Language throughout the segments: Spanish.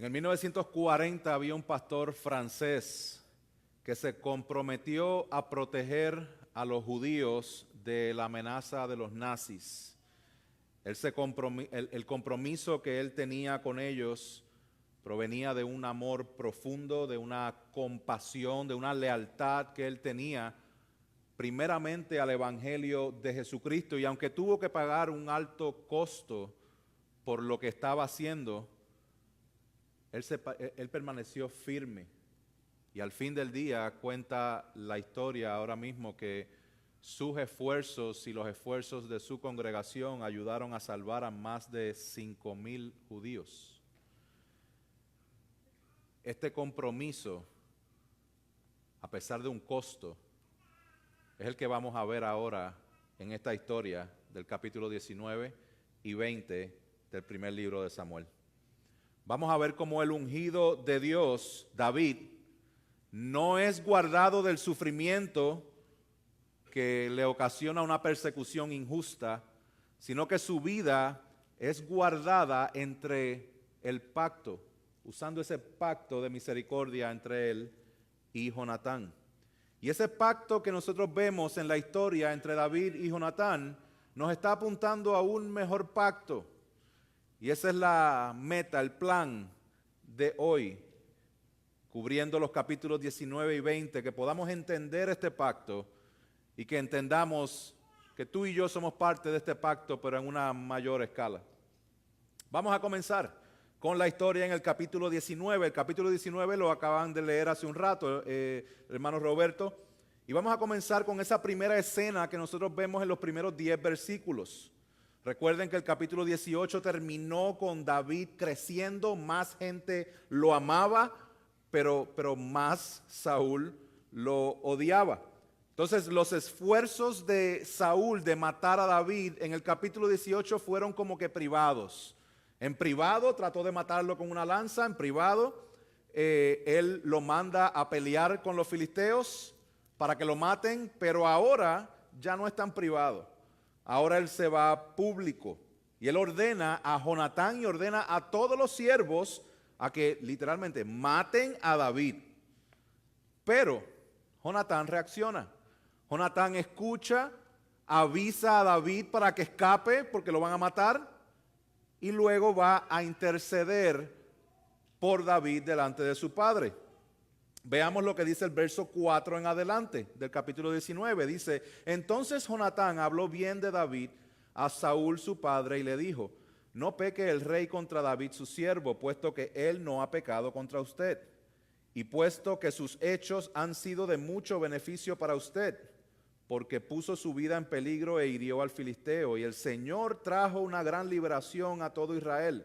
En 1940 había un pastor francés que se comprometió a proteger a los judíos de la amenaza de los nazis. El compromiso que él tenía con ellos provenía de un amor profundo, de una compasión, de una lealtad que él tenía primeramente al Evangelio de Jesucristo. Y aunque tuvo que pagar un alto costo por lo que estaba haciendo, él permaneció firme. Y al fin del día cuenta la historia ahora mismo que sus esfuerzos y los esfuerzos de su congregación ayudaron a salvar a más de 5,000 judíos. Este compromiso, a pesar de un costo, es el que vamos a ver ahora en esta historia del capítulo 19 y 20 del primer libro de Samuel. Vamos a ver cómo el ungido de Dios, David, no es guardado del sufrimiento que le ocasiona una persecución injusta, sino que su vida es guardada entre el pacto, usando ese pacto de misericordia entre él y Jonatán. Y ese pacto que nosotros vemos en la historia entre David y Jonatán nos está apuntando a un mejor pacto. Y esa es la meta, el plan de hoy, cubriendo los capítulos 19 y 20, que podamos entender este pacto y que entendamos que tú y yo somos parte de este pacto, pero en una mayor escala. Vamos a comenzar con la historia en el capítulo 19. El capítulo 19 lo acaban de leer hace un rato, hermano Roberto. Y vamos a comenzar con esa primera escena que nosotros vemos en los primeros 10 versículos. Recuerden que el capítulo 18 terminó con David creciendo, más gente lo amaba, pero más Saúl lo odiaba. Entonces los esfuerzos de Saúl de matar a David en el capítulo 18 fueron como que privados. En privado trató de matarlo con una lanza, en privado él lo manda a pelear con los filisteos para que lo maten, pero ahora ya no es tan privado. Ahora él se va público y él ordena a Jonatán y ordena a todos los siervos a que literalmente maten a David. Pero Jonatán reacciona. Jonatán escucha, avisa a David para que escape porque lo van a matar y luego va a interceder por David delante de su padre. Veamos lo que dice el verso 4 en adelante del capítulo 19. Dice: entonces Jonatán habló bien de David a Saúl su padre y le dijo: no peque el rey contra David su siervo, puesto que él no ha pecado contra usted, y puesto que sus hechos han sido de mucho beneficio para usted, porque puso su vida en peligro e hirió al filisteo, y el Señor trajo una gran liberación a todo Israel.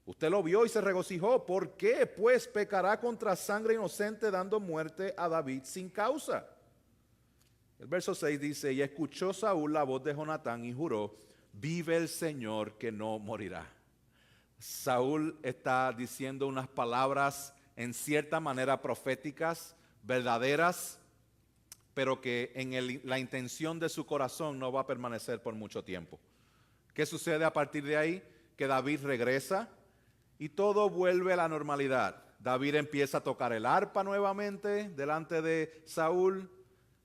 Usted lo vio y se regocijó. ¿Por qué, pues, pecará contra sangre inocente dando muerte a David sin causa? El verso 6 dice: y escuchó Saúl la voz de Jonatán y juró: vive el Señor que no morirá. Saúl está diciendo unas palabras en cierta manera proféticas, verdaderas, pero que en la intención de su corazón no va a permanecer por mucho tiempo. ¿Qué sucede a partir de ahí? Que David regresa y todo vuelve a la normalidad. David empieza a tocar el arpa nuevamente delante de Saúl.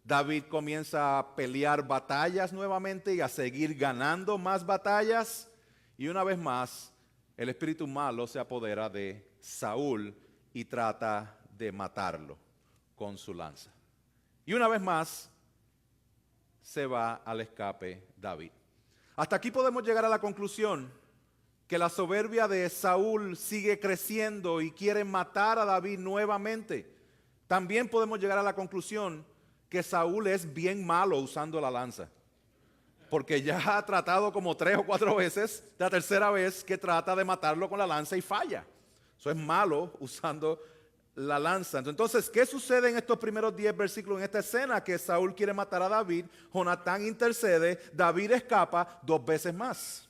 David comienza a pelear batallas nuevamente y a seguir ganando más batallas. Y una vez más, el espíritu malo se apodera de Saúl y trata de matarlo con su lanza. Y una vez más, se va al escape David. Hasta aquí podemos llegar a la conclusión que la soberbia de Saúl sigue creciendo y quiere matar a David nuevamente. También podemos llegar a la conclusión que Saúl es bien malo usando la lanza, porque ya ha tratado como 3 o 4 veces, la tercera vez que trata de matarlo con la lanza y falla. Eso es malo usando la lanza. Entonces, ¿qué sucede en estos primeros 10 versículos en esta escena? Que Saúl quiere matar a David, Jonatán intercede, David escapa 2 veces más.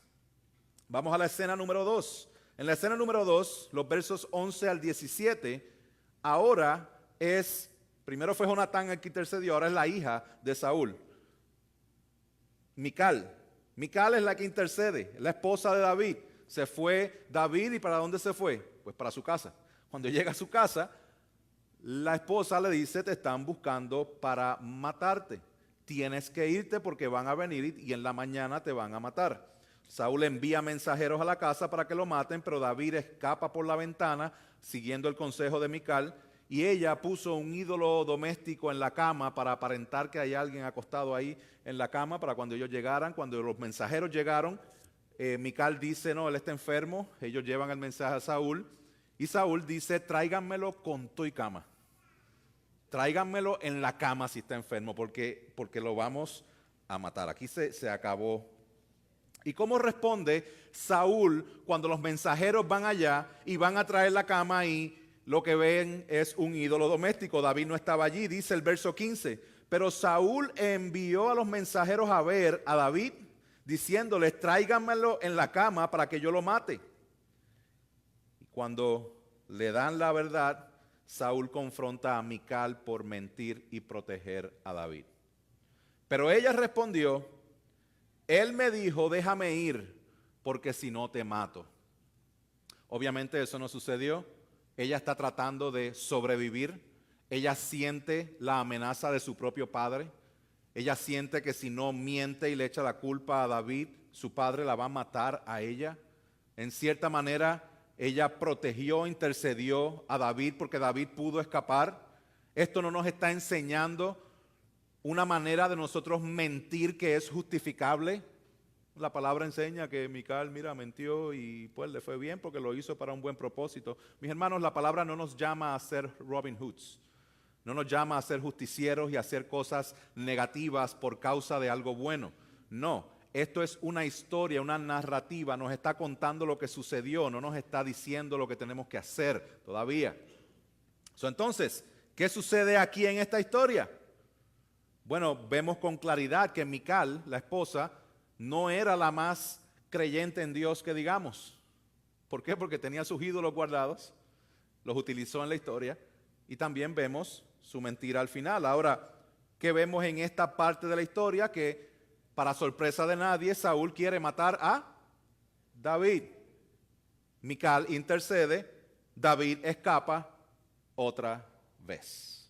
Vamos a la escena número 2. En la escena número 2, los versos 11 al 17, ahora primero fue Jonatán el que intercedió, ahora es la hija de Saúl, Mical. Mical es la que intercede, la esposa de David. Se fue David, ¿y para dónde se fue? Pues para su casa. Cuando llega a su casa, la esposa le dice, te están buscando para matarte. Tienes que irte porque van a venir y en la mañana te van a matar. Saúl envía mensajeros a la casa para que lo maten, pero David escapa por la ventana siguiendo el consejo de Mical, y ella puso un ídolo doméstico en la cama para aparentar que hay alguien acostado ahí en la cama para cuando ellos llegaran. Cuando los mensajeros llegaron, Mical dice, no, él está enfermo. Ellos llevan el mensaje a Saúl y Saúl dice, tráiganmelo con todo y cama. Tráiganmelo en la cama si está enfermo, porque lo vamos a matar. Aquí se acabó. ¿Y cómo responde Saúl cuando los mensajeros van allá y van a traer la cama y lo que ven es un ídolo doméstico? David no estaba allí, dice el verso 15. Pero Saúl envió a los mensajeros a ver a David, diciéndoles, tráiganmelo en la cama para que yo lo mate. Y cuando le dan la verdad, Saúl confronta a Mical por mentir y proteger a David. Pero ella respondió, él me dijo, déjame ir, porque si no te mato. Obviamente eso no sucedió. Ella está tratando de sobrevivir. Ella siente la amenaza de su propio padre. Ella siente que si no miente y le echa la culpa a David, su padre la va a matar a ella. En cierta manera, ella protegió, intercedió a David porque David pudo escapar. Esto no nos está enseñando una manera de nosotros mentir que es justificable. La palabra enseña que Mical, mira, mintió y pues le fue bien porque lo hizo para un buen propósito. Mis hermanos, la palabra no nos llama a ser Robin Hoods. No nos llama a ser justicieros y a hacer cosas negativas por causa de algo bueno. No, esto es una historia, una narrativa. Nos está contando lo que sucedió, no nos está diciendo lo que tenemos que hacer todavía. Entonces, ¿qué sucede aquí en esta historia? Bueno, vemos con claridad que Mical, la esposa, no era la más creyente en Dios que digamos. ¿Por qué? Porque tenía sus ídolos guardados, los utilizó en la historia y también vemos su mentira al final. Ahora, ¿qué vemos en esta parte de la historia? Que para sorpresa de nadie, Saúl quiere matar a David. Mical intercede, David escapa otra vez.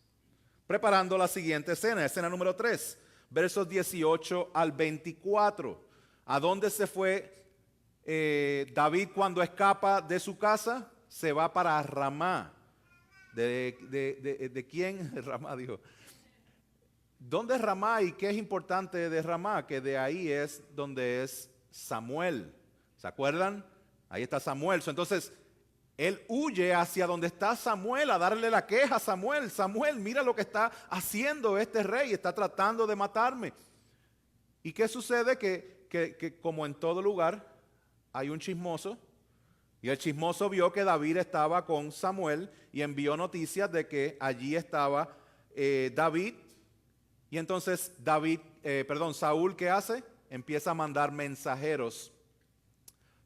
Preparando la siguiente escena número 3, versos 18 al 24. ¿A dónde se fue David cuando escapa de su casa? Se va para Ramá. ¿De quién? Ramá dijo. ¿Dónde es Ramá y qué es importante de Ramá? Que de ahí es donde es Samuel. ¿Se acuerdan? Ahí está Samuel. Entonces, él huye hacia donde está Samuel a darle la queja a Samuel. Samuel, mira lo que está haciendo este rey, está tratando de matarme. ¿Y qué sucede? Que como en todo lugar hay un chismoso, y el chismoso vio que David estaba con Samuel y envió noticias de que allí estaba David. Y entonces Saúl, ¿qué hace? Empieza a mandar mensajeros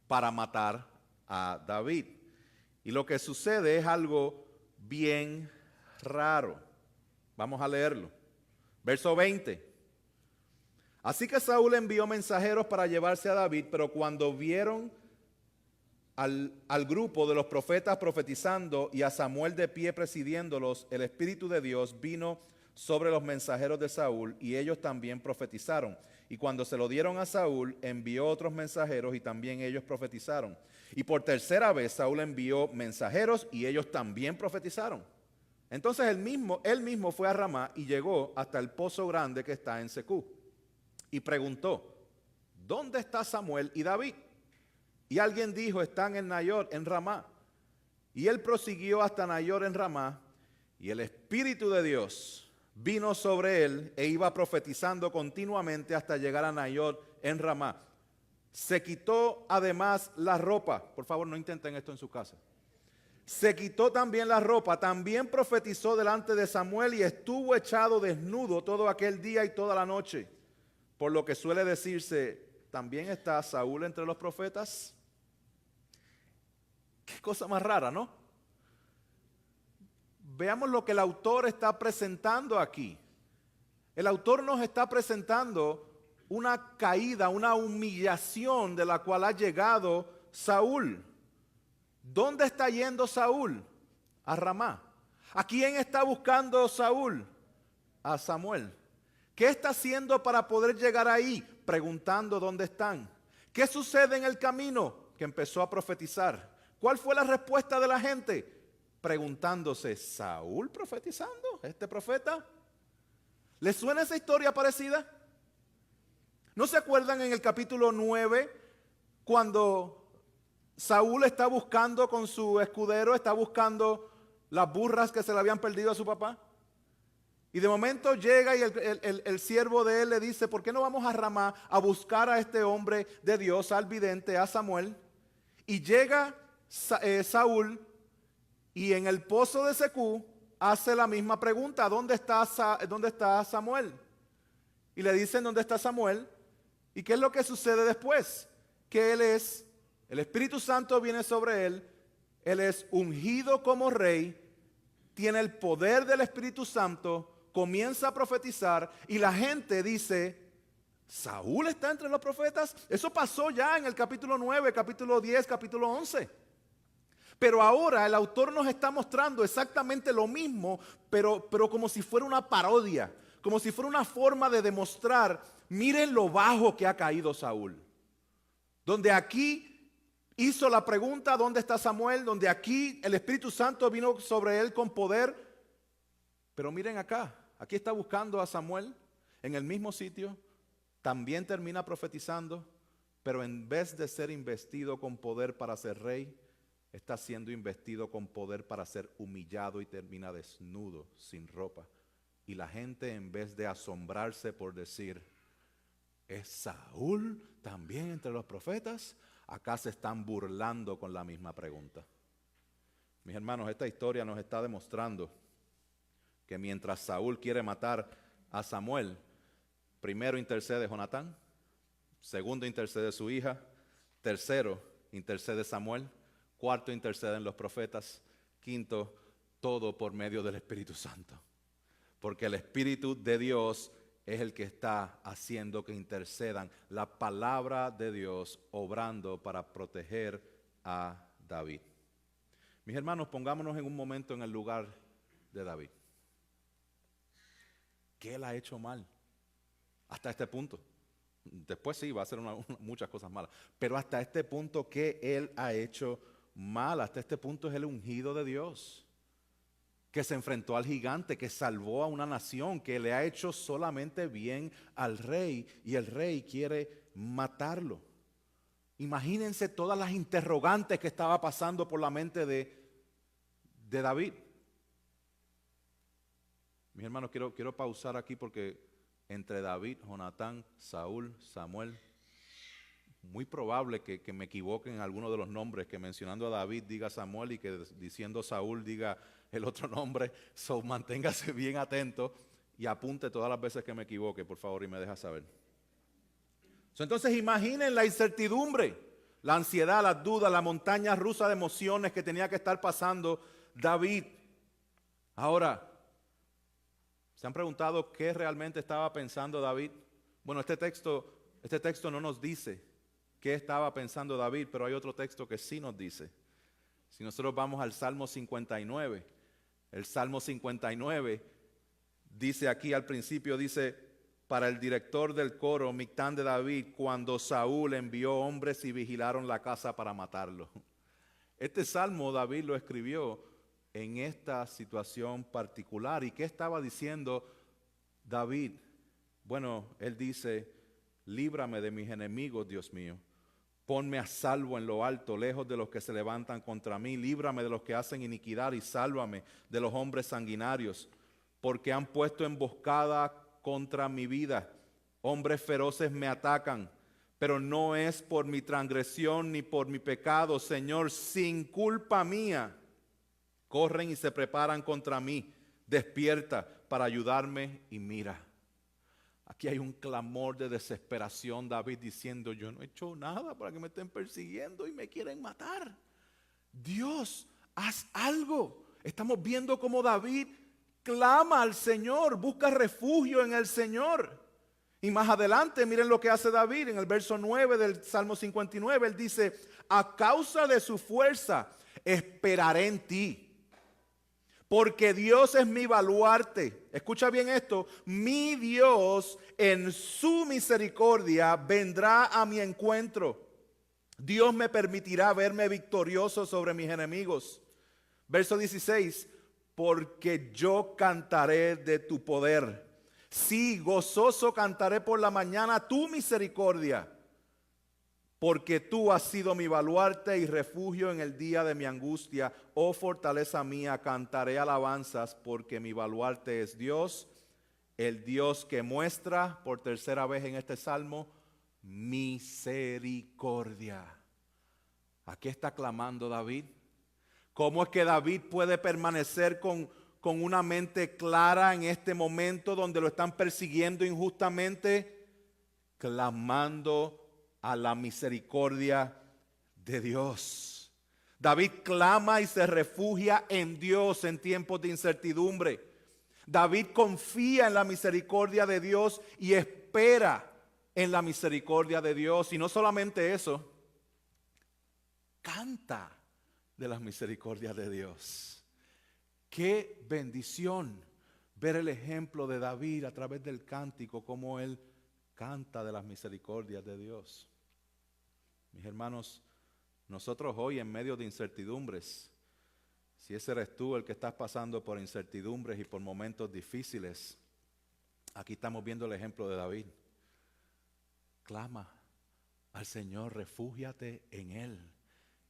para matar a David. Y lo que sucede es algo bien raro. Vamos a leerlo. Verso 20. Así que Saúl envió mensajeros para llevarse a David, pero cuando vieron al grupo de los profetas profetizando y a Samuel de pie presidiéndolos, el Espíritu de Dios vino sobre los mensajeros de Saúl y ellos también profetizaron. Y cuando se lo dieron a Saúl, envió otros mensajeros y también ellos profetizaron. Y por tercera vez Saúl envió mensajeros y ellos también profetizaron. Entonces él mismo fue a Ramá y llegó hasta el pozo grande que está en Secú. Y preguntó, ¿dónde está Samuel y David? Y alguien dijo, están en Nayot, en Ramá. Y él prosiguió hasta Nayot en Ramá, y el Espíritu de Dios vino sobre él e iba profetizando continuamente hasta llegar a Nayot en Ramá. Se quitó además la ropa. Por favor, no intenten esto en su casa. Se quitó también la ropa, también profetizó delante de Samuel y estuvo echado desnudo todo aquel día y toda la noche. Por lo que suele decirse, ¿también está Saúl entre los profetas? Qué cosa más rara, ¿no? Veamos lo que el autor está presentando aquí. El autor nos está presentando una caída, una humillación de la cual ha llegado Saúl. ¿Dónde está yendo Saúl? A Ramá. ¿A quién está buscando Saúl? A Samuel. ¿Qué está haciendo para poder llegar ahí? Preguntando dónde están. ¿Qué sucede en el camino? Que empezó a profetizar. ¿Cuál fue la respuesta de la gente? Preguntándose, ¿Saúl profetizando? ¿Este profeta? ¿Les suena esa historia parecida? ¿No se acuerdan en el capítulo 9 cuando Saúl está buscando con su escudero, está buscando las burras que se le habían perdido a su papá? Y de momento llega y el siervo de él le dice, ¿por qué no vamos a Ramá a buscar a este hombre de Dios, al vidente, a Samuel? Y llega Saúl y en el pozo de Secú hace la misma pregunta, ¿dónde está Samuel? Y le dicen, ¿dónde está Samuel? ¿Y qué es lo que sucede después? Que el Espíritu Santo viene sobre él es ungido como rey, tiene el poder del Espíritu Santo, comienza a profetizar y la gente dice, ¿Saúl está entre los profetas? Eso pasó ya en el capítulo 9, capítulo 10, capítulo 11. Pero ahora el autor nos está mostrando exactamente lo mismo, pero como si fuera una parodia, como si fuera una forma de demostrar, miren lo bajo que ha caído Saúl. Donde aquí hizo la pregunta, ¿dónde está Samuel? Donde aquí el Espíritu Santo vino sobre él con poder. Pero miren acá, aquí está buscando a Samuel en el mismo sitio, también termina profetizando, pero en vez de ser investido con poder para ser rey, está siendo investido con poder para ser humillado y termina desnudo, sin ropa. Y la gente, en vez de asombrarse por decir, ¿es Saúl también entre los profetas? Acá se están burlando con la misma pregunta. Mis hermanos, esta historia nos está demostrando que mientras Saúl quiere matar a Samuel, primero intercede Jonatán, segundo intercede su hija, tercero intercede Samuel, cuarto interceden los profetas, quinto, todo por medio del Espíritu Santo. Porque el Espíritu de Dios es el que está haciendo que intercedan, la palabra de Dios obrando para proteger a David. Mis hermanos, pongámonos en un momento en el lugar de David. ¿Qué él ha hecho mal? Hasta este punto. Después sí, va a hacer muchas cosas malas. Pero hasta este punto, ¿qué él ha hecho mal? Hasta este punto es el ungido de Dios, que se enfrentó al gigante, que salvó a una nación, que le ha hecho solamente bien al rey y el rey quiere matarlo. Imagínense todas las interrogantes que estaba pasando por la mente de David. Mis hermanos, quiero pausar aquí porque entre David, Jonatán, Saúl, Samuel, muy probable que me equivoque en alguno de los nombres, que mencionando a David diga Samuel y que diciendo Saúl diga el otro nombre. So, manténgase bien atento y apunte todas las veces que me equivoque, por favor, y me deja saber. Entonces imaginen la incertidumbre, la ansiedad, las dudas, la montaña rusa de emociones que tenía que estar pasando David. Ahora, ¿se han preguntado qué realmente estaba pensando David? Bueno, este texto no nos dice qué estaba pensando David, pero hay otro texto que sí nos dice. Si nosotros vamos al Salmo 59, el Salmo 59 dice aquí al principio, dice, para el director del coro, Mictán de David, cuando Saúl envió hombres y vigilaron la casa para matarlo. Este salmo David lo escribió en esta situación particular. ¿Y qué estaba diciendo David? Bueno, él dice, líbrame de mis enemigos, Dios mío. Ponme a salvo en lo alto, lejos de los que se levantan contra mí. Líbrame de los que hacen iniquidad y sálvame de los hombres sanguinarios, porque han puesto emboscada contra mi vida. Hombres feroces me atacan, pero no es por mi transgresión ni por mi pecado, Señor, sin culpa mía. Corren y se preparan contra mí. Despierta para ayudarme y mira. Aquí hay un clamor de desesperación, David diciendo, yo no he hecho nada para que me estén persiguiendo y me quieren matar. Dios, haz algo. Estamos viendo cómo David clama al Señor, busca refugio en el Señor. Y más adelante, miren lo que hace David en el verso 9 del Salmo 59. Él dice, a causa de su fuerza, esperaré en ti. Porque Dios es mi baluarte. Escucha bien esto. Mi Dios en su misericordia vendrá a mi encuentro. Dios me permitirá verme victorioso sobre mis enemigos. Verso 16. Porque yo cantaré de tu poder. Sí, gozoso cantaré por la mañana tu misericordia. Porque tú has sido mi baluarte y refugio en el día de mi angustia. Oh fortaleza mía, cantaré alabanzas porque mi baluarte es Dios, el Dios que muestra por tercera vez en este salmo misericordia. Aquí está clamando David. ¿Cómo es que David puede permanecer con una mente clara en este momento donde lo están persiguiendo injustamente? Clamando a la misericordia de Dios. David clama y se refugia en Dios en tiempos de incertidumbre. David confía en la misericordia de Dios y espera en la misericordia de Dios. Y no solamente eso, canta de las misericordias de Dios. Qué bendición ver el ejemplo de David a través del cántico, como él canta de las misericordias de Dios. Mis hermanos, nosotros hoy en medio de incertidumbres, si ese eres tú el que estás pasando por incertidumbres y por momentos difíciles, aquí estamos viendo el ejemplo de David. Clama al Señor, refúgiate en Él,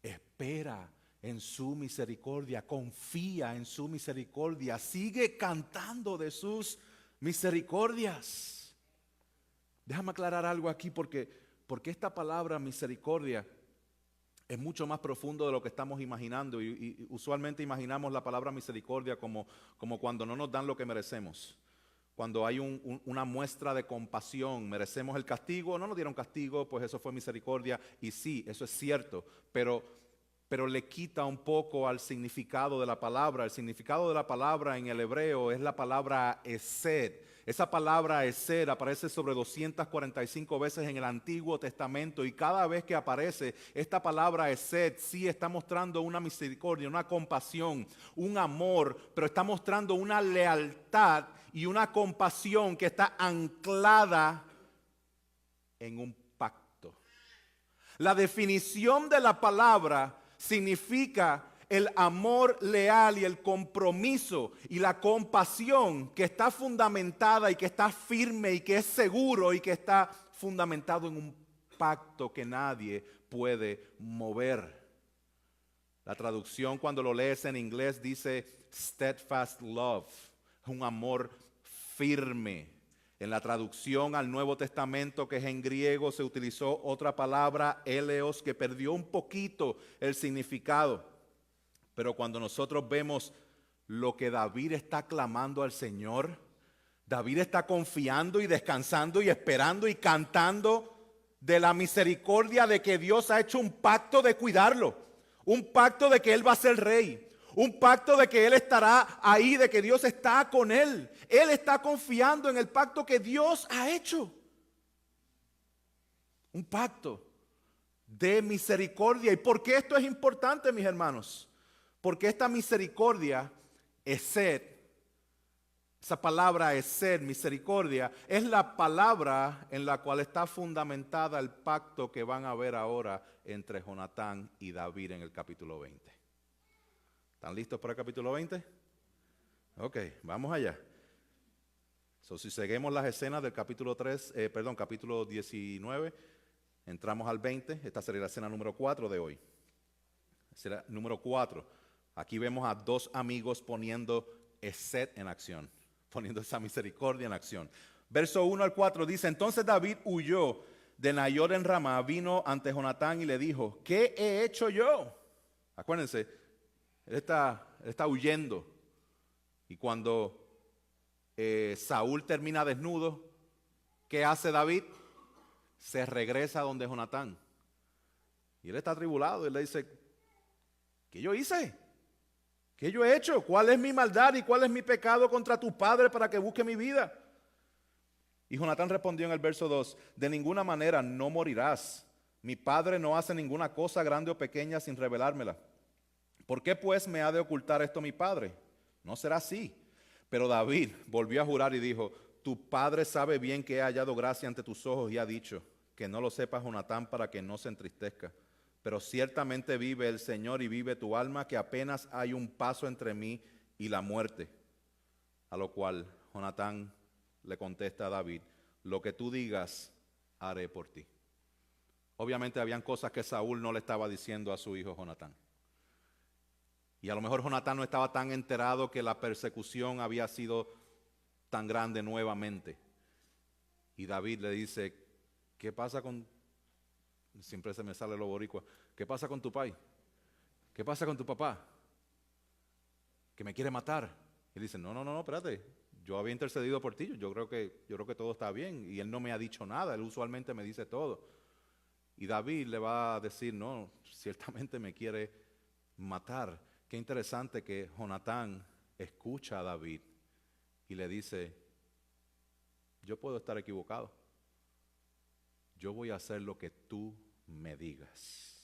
espera en su misericordia, confía en su misericordia, sigue cantando de sus misericordias. Déjame aclarar algo aquí porque esta palabra misericordia es mucho más profundo de lo que estamos imaginando y usualmente imaginamos la palabra misericordia como cuando no nos dan lo que merecemos. Cuando hay una muestra de compasión, merecemos el castigo, no nos dieron castigo, pues eso fue misericordia. Y sí, eso es cierto, pero le quita un poco al significado de la palabra. El significado de la palabra en el hebreo es la palabra hesed. Esa palabra hesed aparece sobre 245 veces en el Antiguo Testamento y cada vez que aparece esta palabra hesed sí está mostrando una misericordia, una compasión, un amor, pero está mostrando una lealtad y una compasión que está anclada en un pacto. La definición de la palabra significa el amor leal y el compromiso y la compasión que está fundamentada y que está firme y que es seguro y que está fundamentado en un pacto que nadie puede mover. La traducción cuando lo lees en inglés dice steadfast love, un amor firme. En la traducción al Nuevo Testamento, que es en griego, se utilizó otra palabra, eleos, que perdió un poquito el significado. Pero cuando nosotros vemos lo que David está clamando al Señor, David está confiando y descansando y esperando y cantando de la misericordia de que Dios ha hecho un pacto de cuidarlo, un pacto de que Él va a ser rey, un pacto de que Él estará ahí, de que Dios está con Él. Él está confiando en el pacto que Dios ha hecho. Un pacto de misericordia. ¿Y por qué esto es importante, mis hermanos? Porque esta misericordia, hesed, esa palabra hesed, misericordia, es la palabra en la cual está fundamentada el pacto que van a ver ahora entre Jonatán y David en el capítulo 20. ¿Están listos para el capítulo 20? Ok, vamos allá. Si seguimos las escenas del capítulo 19, entramos al 20. Esta sería la escena número 4 de hoy. Será número 4. Aquí vemos a dos amigos poniendo hesed en acción, poniendo esa misericordia en acción. Verso 1 al 4 dice, entonces David huyó de Nayot en Ramá, vino ante Jonatán y le dijo, ¿qué he hecho yo? Acuérdense, él está huyendo. Y cuando Saúl termina desnudo, ¿qué hace David? Se regresa donde Jonatán. Y él está atribulado y él le dice, ¿qué yo hice? ¿Qué yo he hecho? ¿Cuál es mi maldad y cuál es mi pecado contra tu padre para que busque mi vida? Y Jonatán respondió en el verso 2, de ninguna manera no morirás. Mi padre no hace ninguna cosa grande o pequeña sin revelármela. ¿Por qué pues me ha de ocultar esto mi padre? No será así. Pero David volvió a jurar y dijo, tu padre sabe bien que he hallado gracia ante tus ojos y ha dicho, que no lo sepa Jonatán para que no se entristezca. Pero ciertamente vive el Señor y vive tu alma, que apenas hay un paso entre mí y la muerte. A lo cual Jonatán le contesta a David, lo que tú digas, haré por ti. Obviamente habían cosas que Saúl no le estaba diciendo a su hijo Jonatán. Y a lo mejor Jonatán no estaba tan enterado que la persecución había sido tan grande nuevamente. Y David le dice, ¿qué pasa con... Siempre se me sale lo boricua. ¿Qué pasa con tu pai? ¿Qué pasa con tu papá? Que me quiere matar. Y dice, no, espérate. Yo había intercedido por ti. Yo creo que todo está bien. Y él no me ha dicho nada. Él usualmente me dice todo. Y David le va a decir, no, ciertamente me quiere matar. Qué interesante que Jonatán escucha a David y le dice, yo puedo estar equivocado. Yo voy a hacer lo que tú me digas.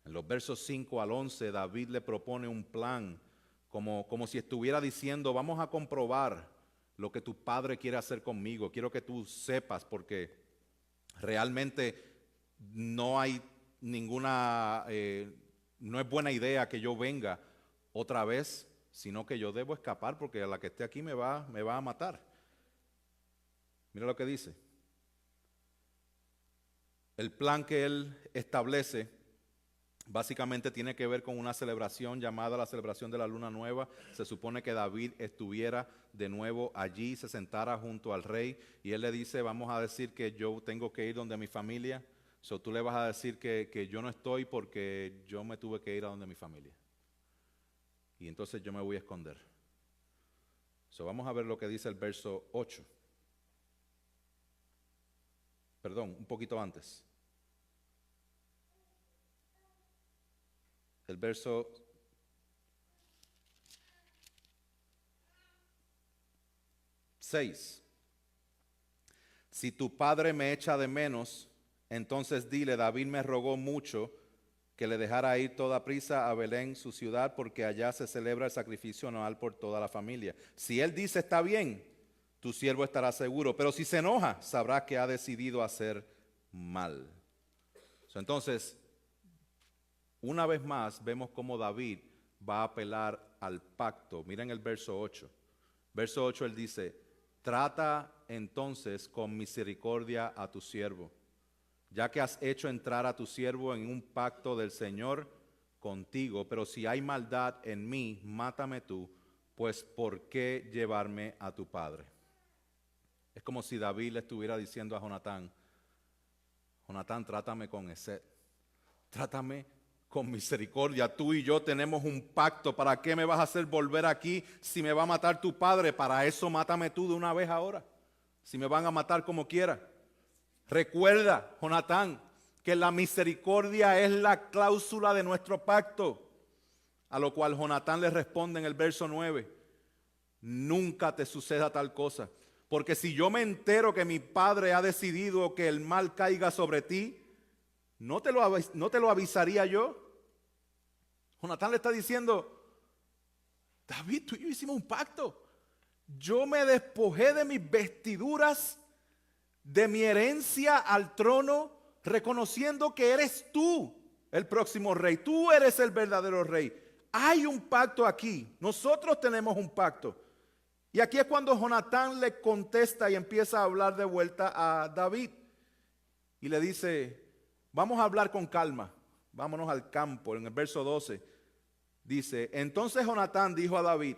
En los versos 5 al 11, David le propone un plan, como si estuviera diciendo, vamos a comprobar lo que tu padre quiere hacer conmigo. Quiero que tú sepas, porque realmente no hay ninguna, no es buena idea que yo venga otra vez, sino que yo debo escapar, porque a la que esté aquí me va a matar. Mira lo que dice. El plan que él establece básicamente tiene que ver con una celebración llamada la celebración de la luna nueva. Se supone que David estuviera de nuevo allí, se sentara junto al rey y él le dice, vamos a decir que yo tengo que ir donde mi familia. So, tú le vas a decir que yo no estoy porque yo me tuve que ir a donde mi familia. Y entonces yo me voy a esconder. So, vamos a ver lo que dice el verso 8. Perdón, un poquito antes. El verso 6. Si tu padre me echa de menos, entonces dile, David me rogó mucho que le dejara ir toda prisa a Belén, su ciudad, porque allá se celebra el sacrificio anual por toda la familia. Si él dice, está bien, tu siervo estará seguro, pero si se enoja, sabrá que ha decidido hacer mal. Entonces, una vez más, vemos cómo David va a apelar al pacto. Miren el verso 8. Verso 8 él dice, trata entonces con misericordia a tu siervo, ya que has hecho entrar a tu siervo en un pacto del Señor contigo, pero si hay maldad en mí, mátame tú, pues ¿por qué llevarme a tu padre? Es como si David le estuviera diciendo a Jonatán, Jonatán, trátame con hesed, trátame con misericordia. Tú y yo tenemos un pacto. ¿Para qué me vas a hacer volver aquí si me va a matar tu padre? Para eso mátame tú de una vez ahora, si me van a matar como quiera. Recuerda, Jonatán, que la misericordia es la cláusula de nuestro pacto. A lo cual Jonatán le responde en el verso 9, nunca te suceda tal cosa, porque si yo me entero que mi padre ha decidido que el mal caiga sobre ti, ¿no te lo avisaría yo? Jonatán le está diciendo, David, tú y yo hicimos un pacto. Yo me despojé de mis vestiduras, de mi herencia al trono, reconociendo que eres tú el próximo rey. Tú eres el verdadero rey. Hay un pacto aquí. Nosotros tenemos un pacto. Y aquí es cuando Jonatán le contesta y empieza a hablar de vuelta a David. Y le dice, vamos a hablar con calma. Vámonos al campo. En el verso 12 dice, entonces Jonatán dijo a David,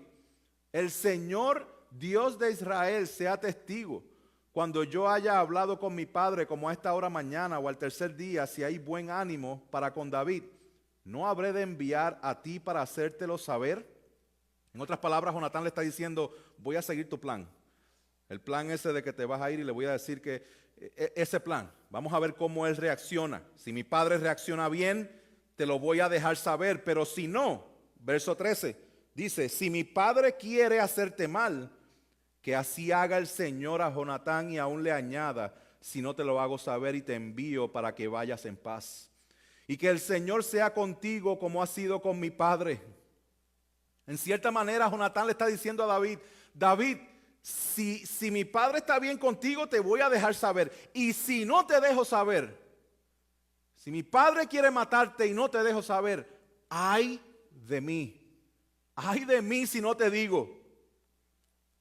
el Señor Dios de Israel sea testigo. Cuando yo haya hablado con mi padre como a esta hora mañana o al tercer día, si hay buen ánimo para con David, ¿no habré de enviar a ti para hacértelo saber? En otras palabras, Jonatán le está diciendo, voy a seguir tu plan. El plan ese de que te vas a ir y le voy a decir que ese plan, vamos a ver cómo él reacciona. Si mi padre reacciona bien, te lo voy a dejar saber, pero si no, verso 13, dice, si mi padre quiere hacerte mal, que así haga el Señor a Jonatán y aún le añada, si no te lo hago saber y te envío para que vayas en paz. y que el Señor sea contigo como ha sido con mi padre. En cierta manera, Jonatán le está diciendo a David, David, si mi padre está bien contigo, te voy a dejar saber. Y si no te dejo saber, si mi padre quiere matarte y no te dejo saber, ay de mí si no te digo.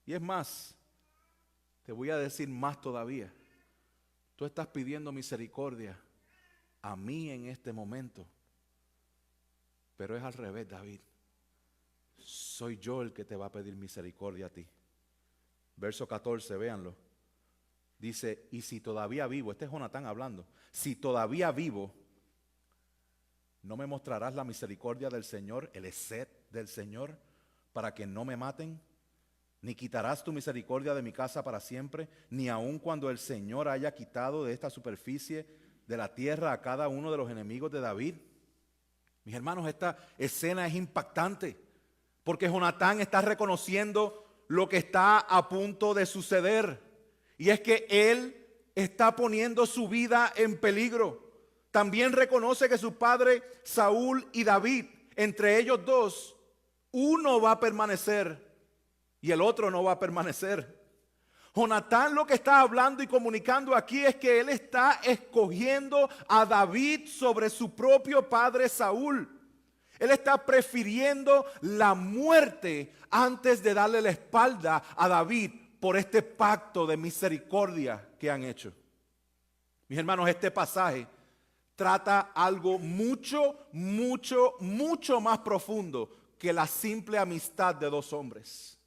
Y es más, te voy a decir más todavía. Tú estás pidiendo misericordia a mí en este momento, pero es al revés, David. Soy yo el que te va a pedir misericordia a ti. Verso 14, véanlo. Dice, y si todavía vivo, este es Jonatán hablando, si todavía vivo, ¿no me mostrarás la misericordia del Señor, el esed del Señor, para que no me maten? Ni quitarás tu misericordia de mi casa para siempre, ni aun cuando el Señor haya quitado de esta superficie de la tierra a cada uno de los enemigos de David. Mis hermanos, esta escena es impactante, porque Jonatán está reconociendo lo que está a punto de suceder, y es que él está poniendo su vida en peligro. También reconoce que su padre Saúl y David, entre ellos dos, uno va a permanecer y el otro no va a permanecer. Jonatán lo que está hablando y comunicando aquí es que él está escogiendo a David sobre su propio padre Saúl. Él está prefiriendo la muerte antes de darle la espalda a David por este pacto de misericordia que han hecho. Mis hermanos, este pasaje trata algo mucho más profundo que la simple amistad de dos hombres.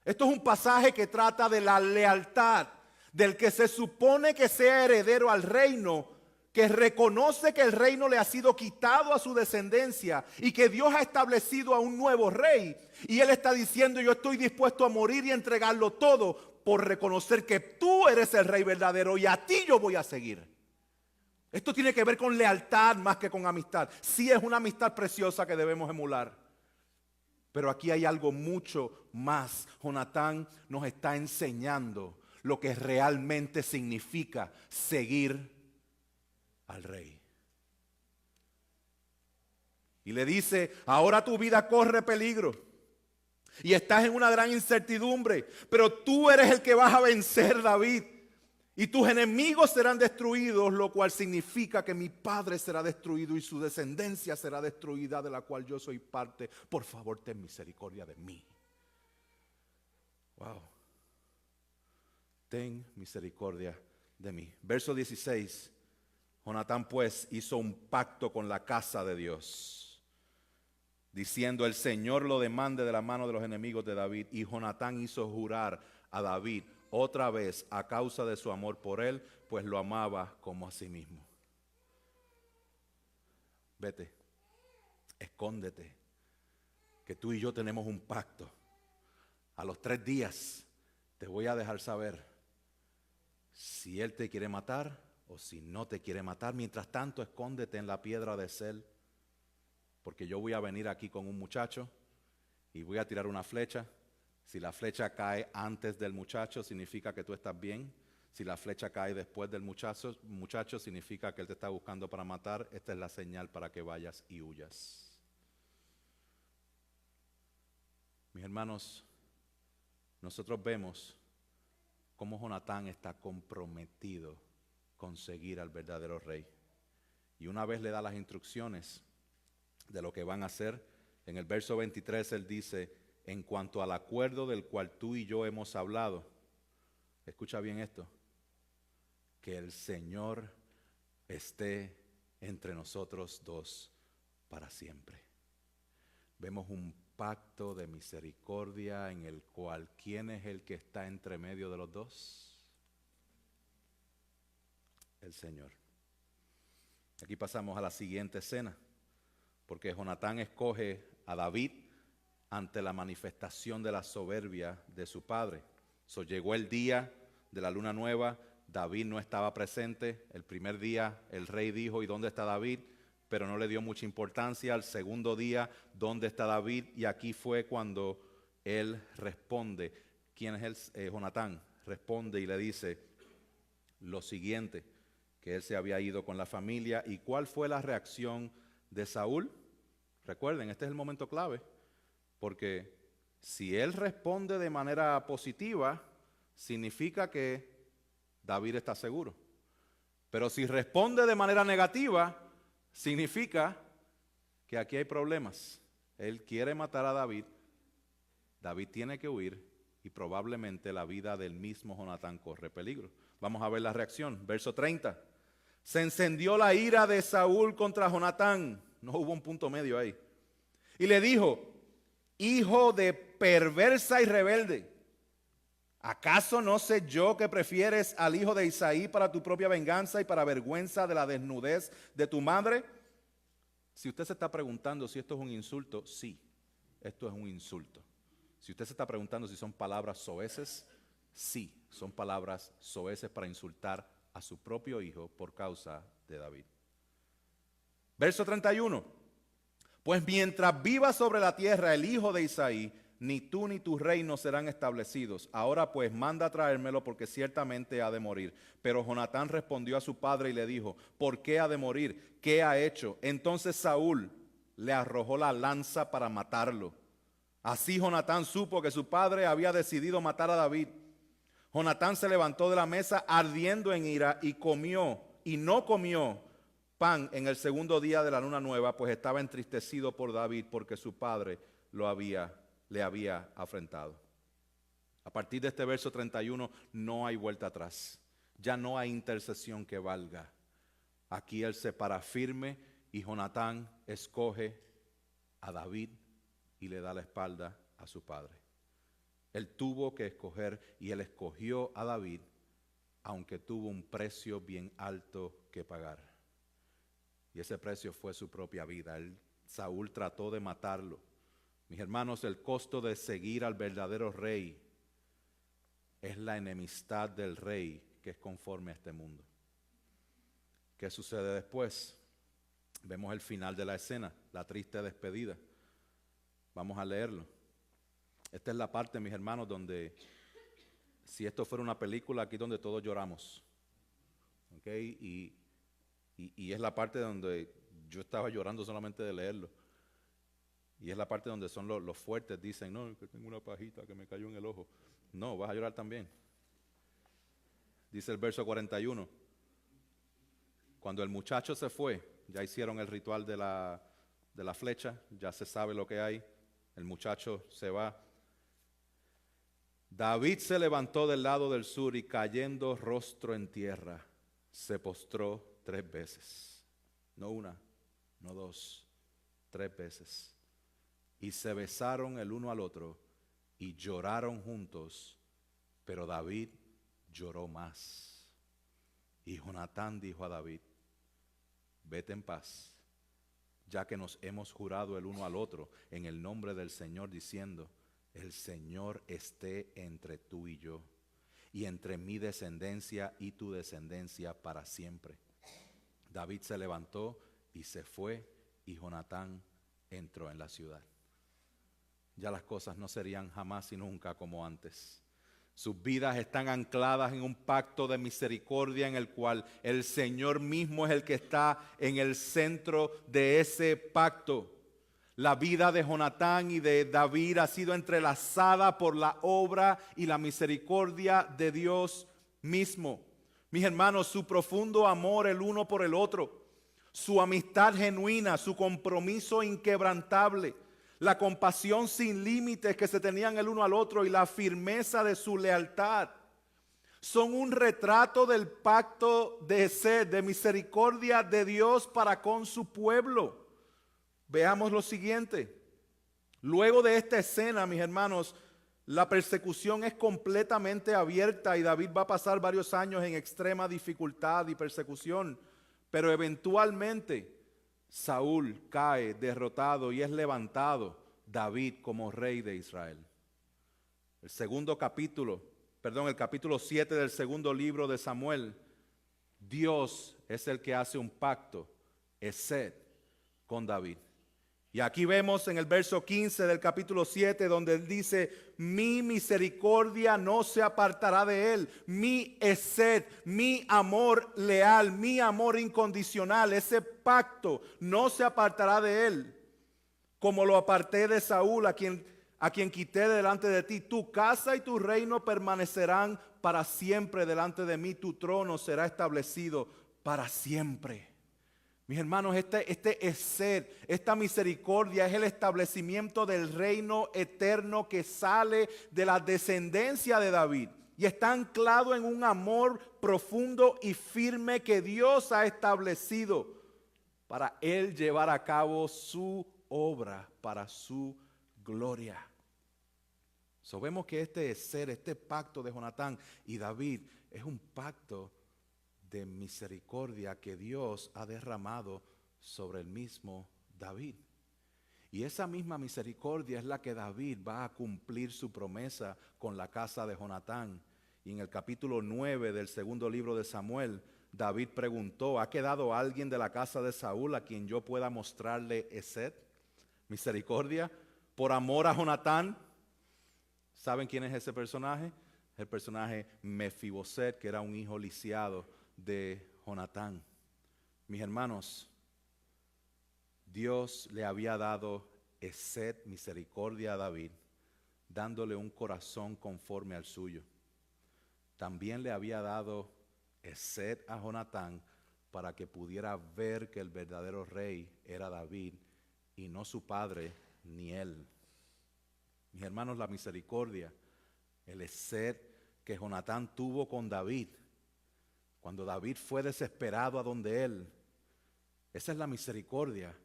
Esto es un pasaje que trata de la lealtad del que se supone que sea heredero al reino, que reconoce que el reino le ha sido quitado a su descendencia y que Dios ha establecido a un nuevo rey. Y él está diciendo, yo estoy dispuesto a morir y entregarlo todo por reconocer que tú eres el rey verdadero y a ti yo voy a seguir. Esto tiene que ver con lealtad más que con amistad. Sí, es una amistad preciosa que debemos emular. Pero aquí hay algo mucho más. Jonatán nos está enseñando lo que realmente significa seguir al rey. Y le dice, ahora tu vida corre peligro y estás en una gran incertidumbre, pero tú eres el que vas a vencer, David. Y tus enemigos serán destruidos, lo cual significa que mi padre será destruido y su descendencia será destruida, de la cual yo soy parte. Por favor, ten misericordia de mí. Wow. Ten misericordia de mí. Verso 16. Jonatán pues hizo un pacto con la casa de Dios, diciendo, el Señor lo demande de la mano de los enemigos de David. Y Jonatán hizo jurar a David otra vez a causa de su amor por él, pues lo amaba como a sí mismo. Vete, escóndete, que tú y yo tenemos un pacto. A los 3 días te voy a dejar saber si él te quiere matar o si no te quiere matar. Mientras tanto, escóndete en la piedra de Sel, porque yo voy a venir aquí con un muchacho y voy a tirar una flecha. Si la flecha cae antes del muchacho, significa que tú estás bien. Si la flecha cae después del muchacho, significa que él te está buscando para matar. Esta es la señal para que vayas y huyas. Mis hermanos, nosotros vemos cómo Jonatán está comprometido con seguir al verdadero rey. Y una vez le da las instrucciones de lo que van a hacer, en el verso 23 él dice, en cuanto al acuerdo del cual tú y yo hemos hablado, escucha bien esto, que el Señor esté entre nosotros dos para siempre. Vemos un pacto de misericordia en el cual, ¿quién es el que está entre medio de los dos? El Señor. Aquí pasamos a la siguiente escena, porque Jonatán escoge a David ante la manifestación de la soberbia de su padre. Llegó el día de la luna nueva, David no estaba presente. El primer día el rey dijo, ¿y dónde está David? Pero no le dio mucha importancia. Al segundo día, ¿dónde está David? Y aquí fue cuando él responde. ¿Quién es él? Jonatán responde y le dice lo siguiente, que él se había ido con la familia. ¿Y cuál fue la reacción de Saúl? Recuerden, este es el momento clave, porque si él responde de manera positiva, significa que David está seguro. Pero si responde de manera negativa, significa que aquí hay problemas. Él quiere matar a David, David tiene que huir y probablemente la vida del mismo Jonatán corre peligro. Vamos a ver la reacción, verso 30. Se encendió la ira de Saúl contra Jonatán, no hubo un punto medio ahí, y le dijo: hijo de perversa y rebelde, ¿acaso no sé yo que prefieres al hijo de Isaí para tu propia venganza y para vergüenza de la desnudez de tu madre? Si usted se está preguntando si esto es un insulto, sí, esto es un insulto. Si usted se está preguntando si son palabras soeces, sí, son palabras soeces para insultar a su propio hijo por causa de David. Verso 31. Pues mientras viva sobre la tierra el hijo de Isaí, ni tú ni tu reino serán establecidos. Ahora pues manda a traérmelo, porque ciertamente ha de morir. Pero Jonatán respondió a su padre y le dijo: ¿por qué ha de morir? ¿Qué ha hecho? Entonces Saúl le arrojó la lanza para matarlo. Así Jonatán supo que su padre había decidido matar a David. Jonatán se levantó de la mesa ardiendo en ira y comió, y no comió pan en el segundo día de la luna nueva, pues estaba entristecido por David, porque su padre le había afrentado. A partir de este verso 31 no hay vuelta atrás. Ya no hay intercesión que valga. Aquí él se para firme y Jonatán escoge a David y le da la espalda a su padre. Él tuvo que escoger y él escogió a David, aunque tuvo un precio bien alto que pagar. Y ese precio fue su propia vida. Saúl trató de matarlo. Mis hermanos, el costo de seguir al verdadero rey es la enemistad del rey que es conforme a este mundo. ¿Qué sucede después? Vemos el final de la escena, la triste despedida. Vamos a leerlo. Esta es la parte, mis hermanos, donde, si esto fuera una película, aquí donde todos lloramos. ¿Okay? Y es la parte donde yo estaba llorando solamente de leerlo. Y es la parte donde son los fuertes, dicen: no, que tengo una pajita que me cayó en el ojo. No, vas a llorar también. Dice el verso 41. Cuando el muchacho se fue, ya hicieron el ritual de la flecha, ya se sabe lo que hay. El muchacho se va. David se levantó del lado del sur y, cayendo rostro en tierra, se postró 3 veces. No una, no 2, 3 veces. Y se besaron el uno al otro y lloraron juntos, pero David lloró más. Y Jonatán dijo a David: vete en paz, ya que nos hemos jurado el uno al otro en el nombre del Señor, diciendo: el Señor esté entre tú y yo, y entre mi descendencia y tu descendencia para siempre. David se levantó y se fue, y Jonatán entró en la ciudad. Ya las cosas no serían jamás y nunca como antes. Sus vidas están ancladas en un pacto de misericordia en el cual el Señor mismo es el que está en el centro de ese pacto. La vida de Jonatán y de David ha sido entrelazada por la obra y la misericordia de Dios mismo. Mis hermanos, su profundo amor el uno por el otro, su amistad genuina, su compromiso inquebrantable, la compasión sin límites que se tenían el uno al otro y la firmeza de su lealtad son un retrato del pacto de misericordia de Dios para con su pueblo. Veamos lo siguiente. Luego de esta escena, mis hermanos, la persecución es completamente abierta y David va a pasar varios años en extrema dificultad y persecución, pero eventualmente Saúl cae derrotado y es levantado David como rey de Israel. El capítulo 7 del segundo libro de Samuel, Dios es el que hace un pacto, Esed, con David. Y aquí vemos en el verso 15 del capítulo 7 donde él dice: mi misericordia no se apartará de él, mi esed, mi amor leal, mi amor incondicional, ese pacto no se apartará de él, como lo aparté de Saúl, a quien quité delante de ti. Tu casa y tu reino permanecerán para siempre delante de mí, tu trono será establecido para siempre. Mis hermanos, este esed, esta misericordia es el establecimiento del reino eterno que sale de la descendencia de David y está anclado en un amor profundo y firme que Dios ha establecido para él llevar a cabo su obra para su gloria. Vemos que este pacto de Jonatán y David es un pacto de misericordia que Dios ha derramado sobre el mismo David. Y esa misma misericordia es la que David va a cumplir su promesa con la casa de Jonatán. Y en el capítulo 9 del segundo libro de Samuel, David preguntó: ¿ha quedado alguien de la casa de Saúl a quien yo pueda mostrarle esed, misericordia, por amor a Jonatán? ¿Saben quién es ese personaje? El personaje Mefiboset, que era un hijo lisiado de Jonatán. Mis hermanos, Dios le había dado esed, misericordia a David, dándole un corazón conforme al suyo. También le había dado esed a Jonatán para que pudiera ver que el verdadero rey era David y no su padre ni él. Mis hermanos, la misericordia, el esed que Jonatán tuvo con David, cuando David fue desesperado a donde él, esa es la misericordia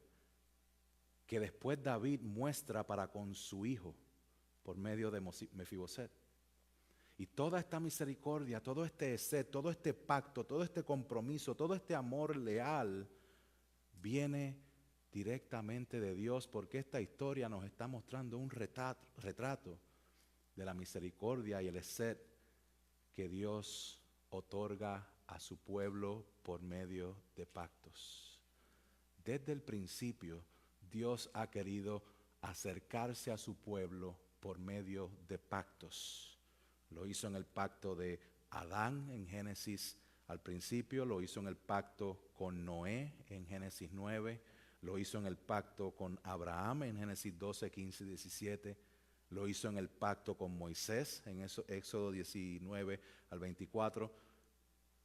que después David muestra para con su hijo por medio de Mefiboset. Y toda esta misericordia, todo este esed, todo este pacto, todo este compromiso, todo este amor leal viene directamente de Dios, porque esta historia nos está mostrando un retrato de la misericordia y el esed que Dios otorga a su pueblo por medio de pactos. Desde el principio, Dios ha querido acercarse a su pueblo por medio de pactos. Lo hizo en el pacto de Adán en Génesis al principio, lo hizo en el pacto con Noé en Génesis 9, lo hizo en el pacto con Abraham en Génesis 12, 15 y 17, lo hizo en el pacto con Moisés en Éxodo 19 al 24,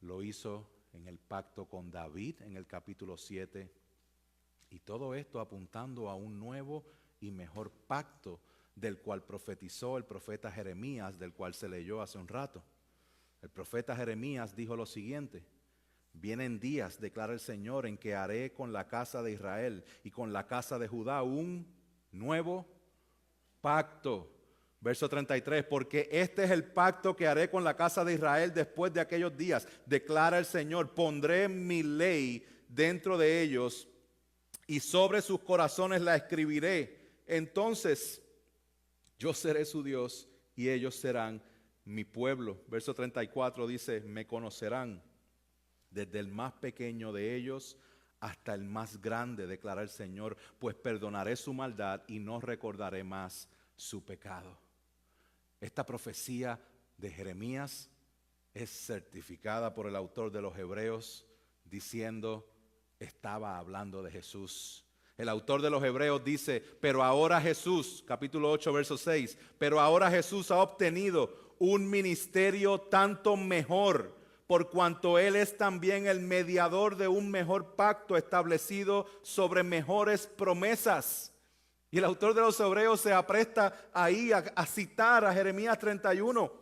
lo hizo en el pacto con David en el capítulo 7, y todo esto apuntando a un nuevo y mejor pacto del cual profetizó el profeta Jeremías, del cual se leyó hace un rato. El profeta Jeremías dijo lo siguiente: vienen días, declara el Señor, en que haré con la casa de Israel y con la casa de Judá un nuevo pacto. Verso 33, porque este es el pacto que haré con la casa de Israel después de aquellos días, declara el Señor, pondré mi ley dentro de ellos y sobre sus corazones la escribiré. Entonces yo seré su Dios y ellos serán mi pueblo. Verso 34 dice: me conocerán desde el más pequeño de ellos hasta el más grande, declara el Señor, pues perdonaré su maldad y no recordaré más su pecado. Esta profecía de Jeremías es certificada por el autor de los Hebreos, diciendo, estaba hablando de Jesús. El autor de los Hebreos dice: pero ahora Jesús, capítulo 8, verso 6, pero ahora Jesús ha obtenido un ministerio tanto mejor, por cuanto Él es también el mediador de un mejor pacto establecido sobre mejores promesas. Y el autor de los Hebreos se apresta ahí a citar a Jeremías 31.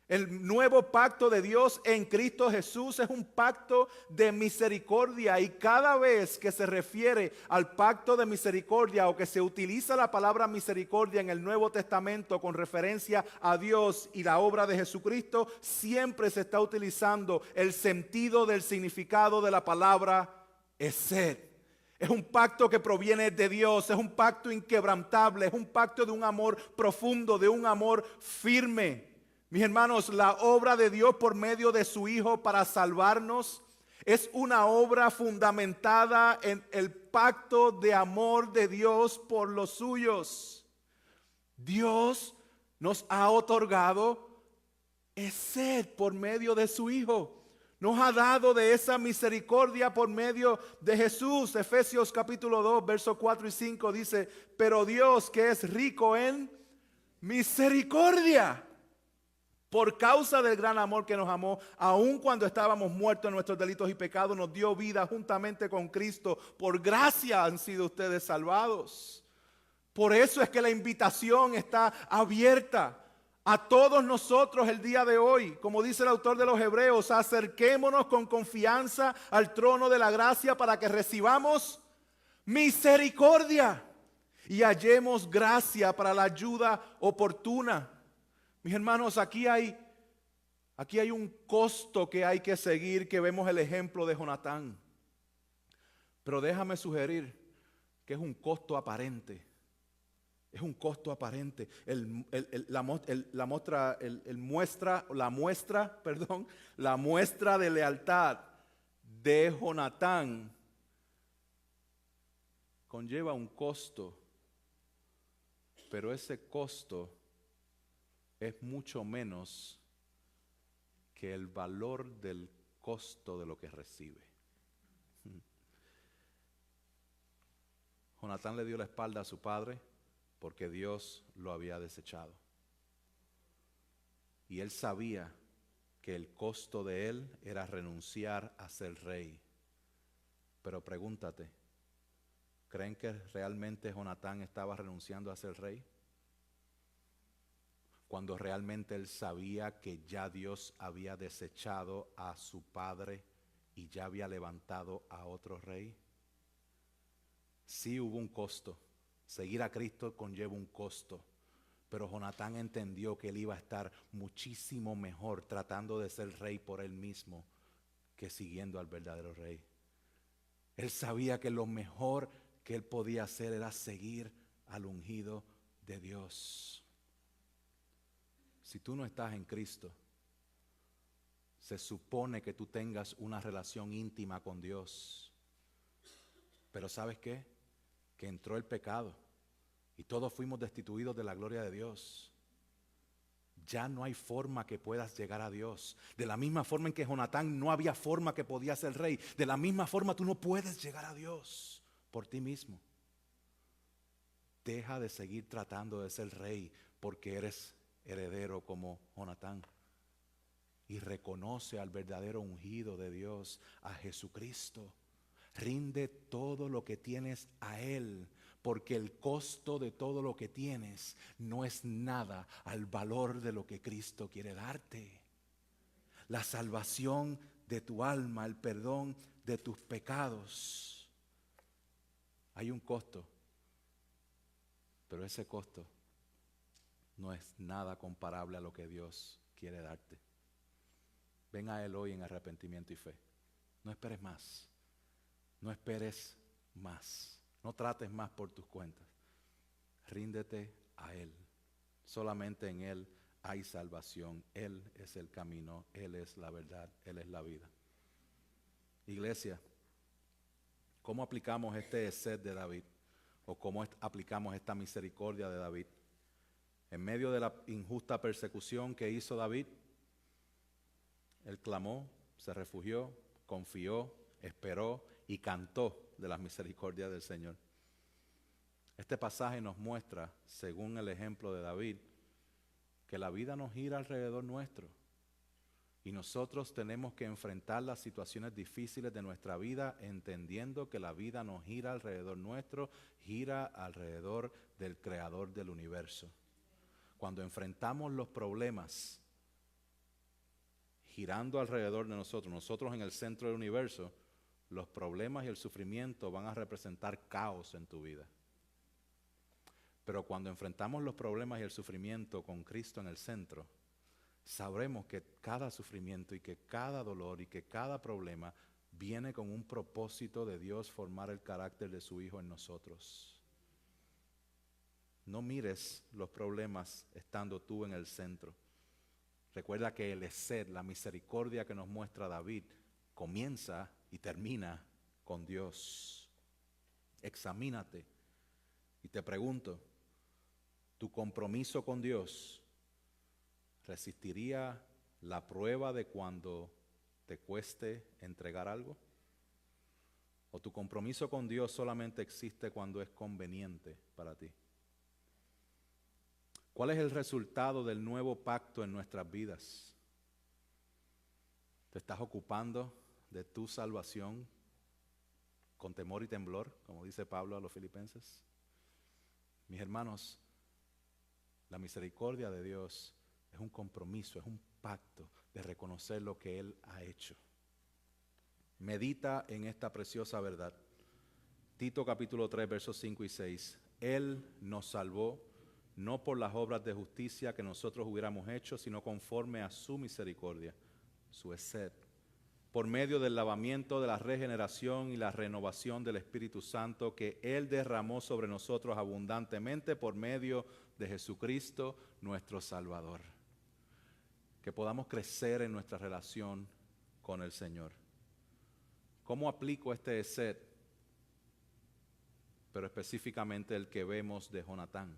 El nuevo pacto de Dios en Cristo Jesús es un pacto de misericordia, y cada vez que se refiere al pacto de misericordia o que se utiliza la palabra misericordia en el Nuevo Testamento con referencia a Dios y la obra de Jesucristo, siempre se está utilizando el sentido del significado de la palabra esed. Es un pacto que proviene de Dios, es un pacto inquebrantable, es un pacto de un amor profundo, de un amor firme. Mis hermanos, la obra de Dios por medio de su Hijo para salvarnos Es una obra fundamentada en el pacto de amor de Dios por los suyos. Dios nos ha otorgado sed por medio de su Hijo. Nos ha dado de esa misericordia por medio de Jesús. Efesios capítulo 2, versos 4 y 5 dice, pero Dios que es rico en misericordia, por causa del gran amor que nos amó, aun cuando estábamos muertos en nuestros delitos y pecados, nos dio vida juntamente con Cristo. Por gracia han sido ustedes salvados. Por eso es que la invitación está abierta a todos nosotros el día de hoy. Como dice el autor de los Hebreos, acerquémonos con confianza al trono de la gracia para que recibamos misericordia y hallemos gracia para la ayuda oportuna. Mis hermanos, aquí hay un costo que hay que seguir, que vemos el ejemplo de Jonatán. Pero déjame sugerir que es un costo aparente. Es un costo aparente. La muestra de lealtad de Jonatán conlleva un costo, pero ese costo es mucho menos que el valor del costo de lo que recibe. Jonatán le dio la espalda a su padre porque Dios lo había desechado. Y él sabía que el costo de él era renunciar a ser rey. Pero pregúntate, ¿creen que realmente Jonatán estaba renunciando a ser rey? Cuando realmente él sabía que ya Dios había desechado a su padre y ya había levantado a otro rey. Sí hubo un costo. Seguir a Cristo conlleva un costo. Pero Jonatán entendió que él iba a estar muchísimo mejor tratando de ser rey por él mismo que siguiendo al verdadero rey. Él sabía que lo mejor que él podía hacer era seguir al ungido de Dios. Si tú no estás en Cristo, se supone que tú tengas una relación íntima con Dios. Pero ¿sabes qué? Que entró el pecado y todos fuimos destituidos de la gloria de Dios. Ya no hay forma que puedas llegar a Dios. De la misma forma en que Jonatán no había forma que podía ser rey, de la misma forma tú no puedes llegar a Dios por ti mismo. Deja de seguir tratando de ser rey porque eres heredero como Jonatán. Y reconoce al verdadero ungido de Dios, a Jesucristo. Rinde todo lo que tienes a Él, porque el costo de todo lo que tienes no es nada al valor de lo que Cristo quiere darte. La salvación de tu alma, el perdón de tus pecados. Hay un costo, pero ese costo no es nada comparable a lo que Dios quiere darte. Ven a Él hoy en arrepentimiento y fe. No esperes más. No esperes más. No trates más por tus cuentas. Ríndete a Él. Solamente en Él hay salvación. Él es el camino. Él es la verdad. Él es la vida. Iglesia, ¿cómo aplicamos este sed de David? ¿O cómo aplicamos esta misericordia de David? En medio de la injusta persecución que hizo David, él clamó, se refugió, confió, esperó y cantó de las misericordias del Señor. Este pasaje nos muestra, según el ejemplo de David, que la vida nos gira alrededor nuestro y nosotros tenemos que enfrentar las situaciones difíciles de nuestra vida entendiendo que la vida nos gira alrededor nuestro, gira alrededor del Creador del universo. Cuando enfrentamos los problemas girando alrededor de nosotros, nosotros en el centro del universo, los problemas y el sufrimiento van a representar caos en tu vida. Pero cuando enfrentamos los problemas y el sufrimiento con Cristo en el centro, sabremos que cada sufrimiento y que cada dolor y que cada problema viene con un propósito de Dios formar el carácter de su Hijo en nosotros. No mires los problemas estando tú en el centro. Recuerda que el esed, la misericordia que nos muestra David, comienza y termina con Dios. Examínate y te pregunto, ¿tu compromiso con Dios resistiría la prueba de cuando te cueste entregar algo? ¿O tu compromiso con Dios solamente existe cuando es conveniente para ti? ¿Cuál es el resultado del nuevo pacto en nuestras vidas? ¿Te estás ocupando de tu salvación con temor y temblor, como dice Pablo a los filipenses? Mis hermanos, la misericordia de Dios es un compromiso, es un pacto de reconocer lo que Él ha hecho. Medita en esta preciosa verdad. Tito capítulo 3, versos 5 y 6. Él nos salvó no por las obras de justicia que nosotros hubiéramos hecho, sino conforme a su misericordia, su esed, por medio del lavamiento de la regeneración y la renovación del Espíritu Santo que Él derramó sobre nosotros abundantemente por medio de Jesucristo, nuestro Salvador. Que podamos crecer en nuestra relación con el Señor. ¿Cómo aplico este esed? Pero específicamente el que vemos de Jonatán.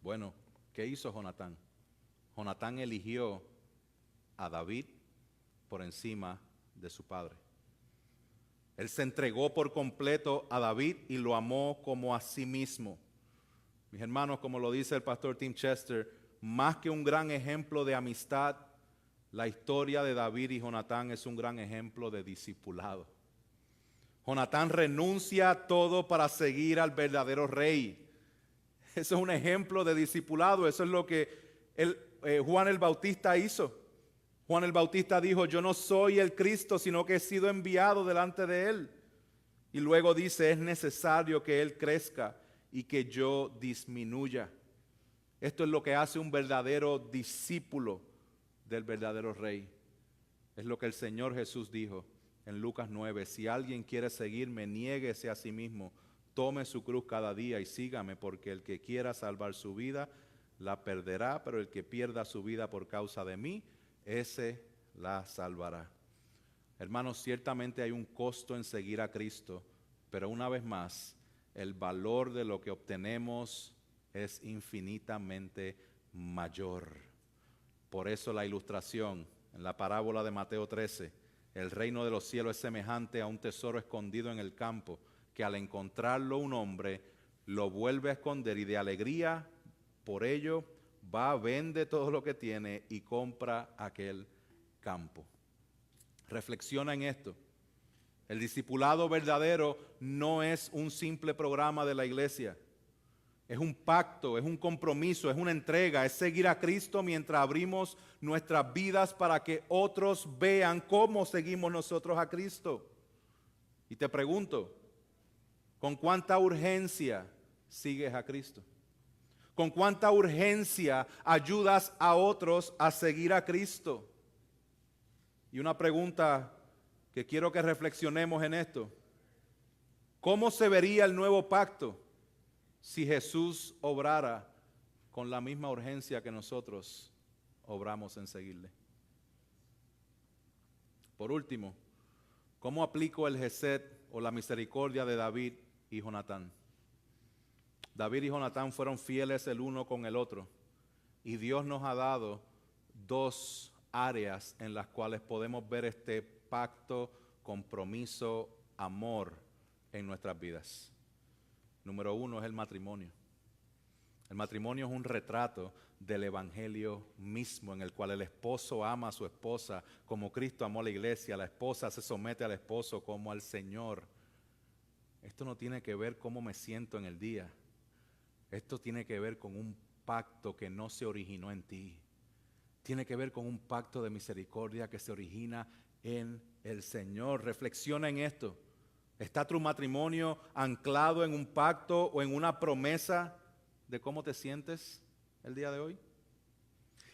Bueno, ¿qué hizo Jonatán? Jonatán eligió a David por encima de su padre. Él se entregó por completo a David y lo amó como a sí mismo. Mis hermanos, como lo dice el pastor Tim Chester, más que un gran ejemplo de amistad, la historia de David y Jonatán es un gran ejemplo de discipulado. Jonatán renuncia a todo para seguir al verdadero rey. Eso es un ejemplo de discipulado, eso es lo que Juan el Bautista hizo. Juan el Bautista dijo, yo no soy el Cristo, sino que he sido enviado delante de Él. Y luego dice, es necesario que Él crezca y que yo disminuya. Esto es lo que hace un verdadero discípulo del verdadero Rey. Es lo que el Señor Jesús dijo en Lucas 9. Si alguien quiere seguirme, niéguese a sí mismo, tome su cruz cada día y sígame, porque el que quiera salvar su vida, la perderá, pero el que pierda su vida por causa de mí, ese la salvará. Hermanos, ciertamente hay un costo en seguir a Cristo, pero una vez más, el valor de lo que obtenemos es infinitamente mayor. Por eso la ilustración en la parábola de Mateo 13, el reino de los cielos es semejante a un tesoro escondido en el campo, que al encontrarlo un hombre lo vuelve a esconder y de alegría por ello va, vende todo lo que tiene y compra aquel campo. Reflexiona en esto. El discipulado verdadero no es un simple programa de la iglesia. Es un pacto, es un compromiso, es una entrega, es seguir a Cristo mientras abrimos nuestras vidas para que otros vean cómo seguimos nosotros a Cristo. Y te pregunto, ¿con cuánta urgencia sigues a Cristo? ¿Con cuánta urgencia ayudas a otros a seguir a Cristo? Y una pregunta que quiero que reflexionemos en esto. ¿Cómo se vería el nuevo pacto si Jesús obrara con la misma urgencia que nosotros obramos en seguirle? Por último, ¿cómo aplico el gesed o la misericordia de David y Jonatán? David y Jonatán fueron fieles el uno con el otro, y Dios nos ha dado dos áreas en las cuales podemos ver este pacto, compromiso, amor en nuestras vidas. Número uno es el matrimonio. El matrimonio es un retrato del evangelio mismo, en el cual el esposo ama a su esposa como Cristo amó a la iglesia, la esposa se somete al esposo como al Señor. Esto no tiene que ver cómo me siento en el día. Esto tiene que ver con un pacto que no se originó en ti. Tiene que ver con un pacto de misericordia que se origina en el Señor. Reflexiona en esto. ¿Está tu matrimonio anclado en un pacto o en una promesa de cómo te sientes el día de hoy?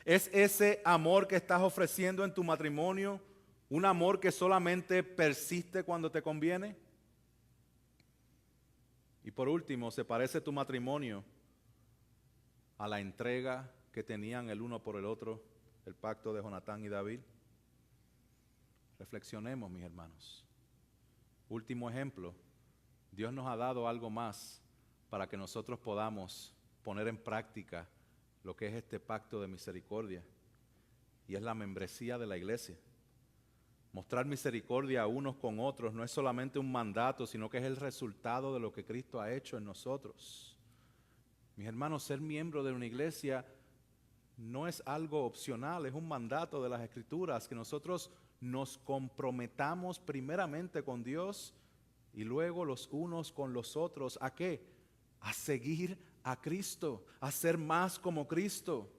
¿Es ese amor que estás ofreciendo en tu matrimonio un amor que solamente persiste cuando te conviene? Y por último, ¿se parece tu matrimonio a la entrega que tenían el uno por el otro, el pacto de Jonatán y David? Reflexionemos, mis hermanos. Último ejemplo, Dios nos ha dado algo más para que nosotros podamos poner en práctica lo que es este pacto de misericordia, y es la membresía de la iglesia. Mostrar misericordia unos con otros no es solamente un mandato, sino que es el resultado de lo que Cristo ha hecho en nosotros. Mis hermanos, ser miembro de una iglesia no es algo opcional, es un mandato de las Escrituras, que nosotros nos comprometamos primeramente con Dios y luego los unos con los otros. ¿A qué? A seguir a Cristo, a ser más como Cristo.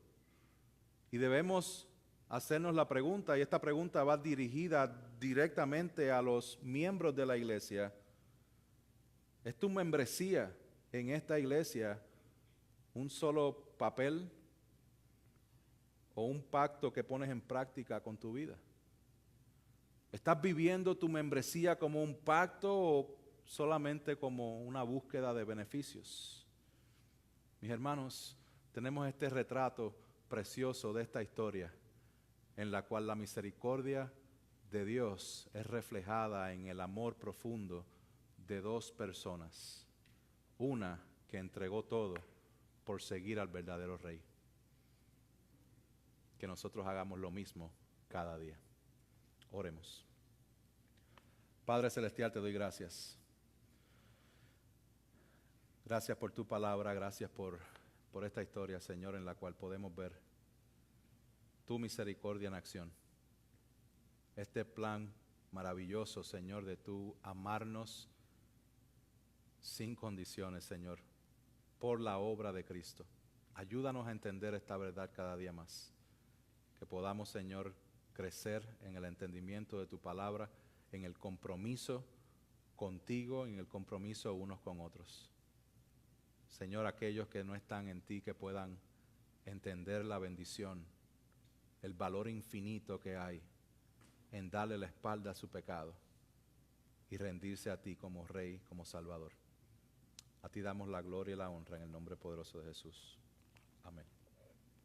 Y debemos hacernos la pregunta, y esta pregunta va dirigida directamente a los miembros de la iglesia. ¿Es tu membresía en esta iglesia un solo papel o un pacto que pones en práctica con tu vida? ¿Estás viviendo tu membresía como un pacto o solamente como una búsqueda de beneficios? Mis hermanos, tenemos este retrato precioso de esta historia, en la cual la misericordia de Dios es reflejada en el amor profundo de dos personas. Una que entregó todo por seguir al verdadero Rey. Que nosotros hagamos lo mismo cada día. Oremos. Padre Celestial, te doy gracias. Gracias por tu palabra, gracias por esta historia, Señor, en la cual podemos ver tu misericordia en acción. Este plan maravilloso, Señor, de tu amarnos sin condiciones, Señor, por la obra de Cristo. Ayúdanos a entender esta verdad cada día más. Que podamos, Señor, crecer en el entendimiento de tu palabra, en el compromiso contigo, en el compromiso unos con otros. Señor, aquellos que no están en ti, que puedan entender la bendición, el valor infinito que hay en darle la espalda a su pecado y rendirse a ti como Rey, como Salvador. A ti damos la gloria y la honra en el nombre poderoso de Jesús. Amén.